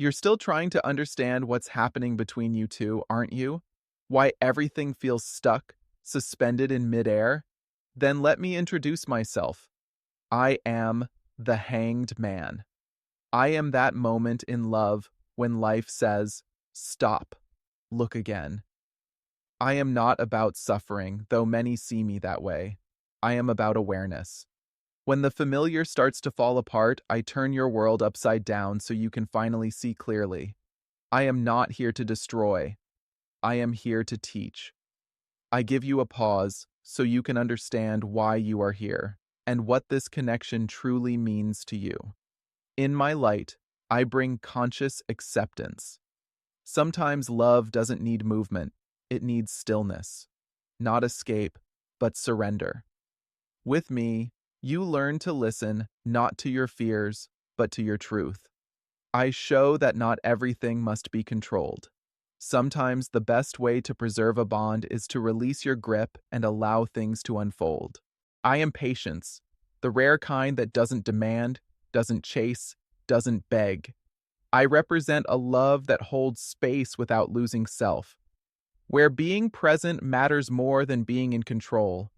You're still trying to understand what's happening between you two, aren't you? Why everything feels stuck, suspended in midair? Then let me introduce myself. I am the Hanged Man. I am that moment in love when life says, stop, look again. I am not about suffering, though many see me that way. I am about awareness. When the familiar starts to fall apart, I turn your world upside down so you can finally see clearly. I am not here to destroy. I am here to teach. I give you a pause so you can understand why you are here and what this connection truly means to you. In my light, I bring conscious acceptance. Sometimes love doesn't need movement, it needs stillness. Not escape, but surrender. With me, you learn to listen not to your fears, but to your truth. I show that not everything must be controlled. Sometimes the best way to preserve a bond is to release your grip and allow things to unfold. I am patience, the rare kind that doesn't demand, doesn't chase, doesn't beg. I represent a love that holds space without losing self, where being present matters more than being in control,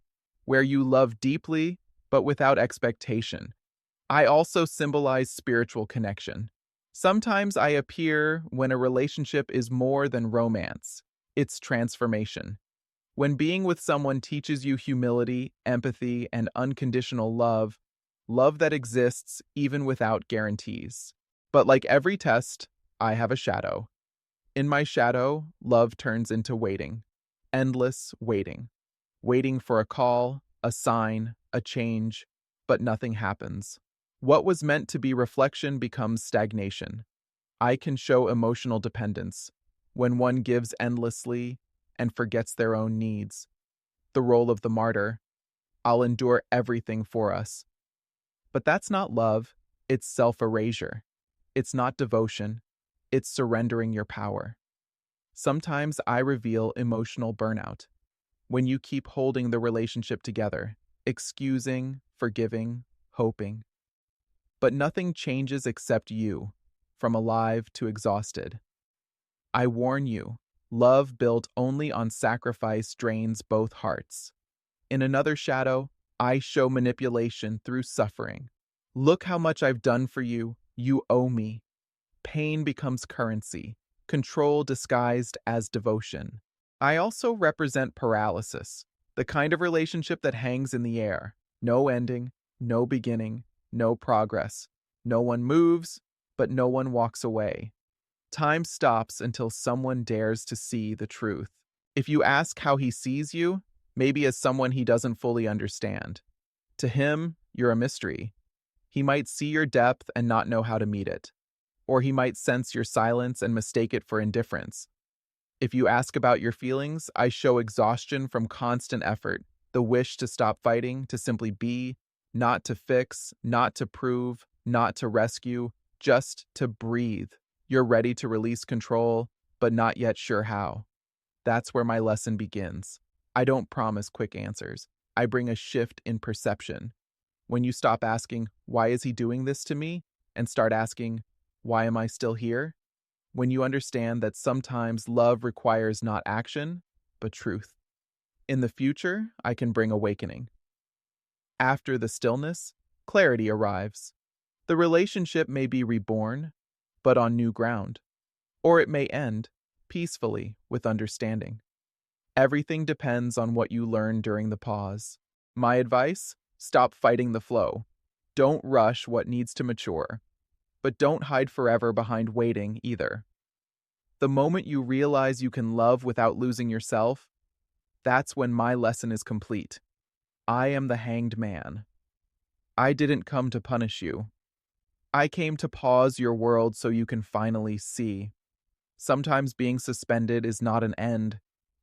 where you love deeply but without expectation. I also symbolize spiritual connection. Sometimes I appear when a relationship is more than romance. It's transformation. When being with someone teaches you humility, empathy, and unconditional love, love that exists even without guarantees. But like every test, I have a shadow. In my shadow, love turns into waiting. Endless waiting. Waiting for a call, a sign, a change, but nothing happens. What was meant to be reflection becomes stagnation. I can show emotional dependence when one gives endlessly and forgets their own needs. The role of the martyr. I'll endure everything for us. But that's not love, it's self-erasure. It's not devotion, it's surrendering your power. Sometimes I reveal emotional burnout. When you keep holding the relationship together, excusing, forgiving, hoping. But nothing changes except you, from alive to exhausted. I warn you, love built only on sacrifice drains both hearts. In another shadow, I show manipulation through suffering. Look how much I've done for you, you owe me. Pain becomes currency, control disguised as devotion. I also represent paralysis, the kind of relationship that hangs in the air. No ending, no beginning, no progress. No one moves, but no one walks away. Time stops until someone dares to see the truth. If you ask how he sees you, maybe as someone he doesn't fully understand. To him, you're a mystery. He might see your depth and not know how to meet it. Or he might sense your silence and mistake it for indifference. If you ask about your feelings, I show exhaustion from constant effort, the wish to stop fighting, to simply be, not to fix, not to prove, not to rescue, just to breathe. You're ready to release control, but not yet sure how. That's where my lesson begins. I don't promise quick answers. I bring a shift in perception. When you stop asking, why is he doing this to me? And start asking, why am I still here? When you understand that sometimes love requires not action, but truth. In the future, I can bring awakening. After the stillness, clarity arrives. The relationship may be reborn, but on new ground. Or it may end, peacefully, with understanding. Everything depends on what you learn during the pause. My advice? Stop fighting the flow. Don't rush what needs to mature. But don't hide forever behind waiting either. The moment you realize you can love without losing yourself, that's when my lesson is complete. I am the Hanged Man. I didn't come to punish you. I came to pause your world so you can finally see. Sometimes being suspended is not an end.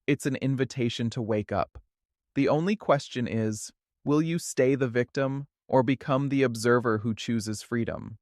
It's an invitation to wake up. The only question is, will you stay the victim or become the observer who chooses freedom?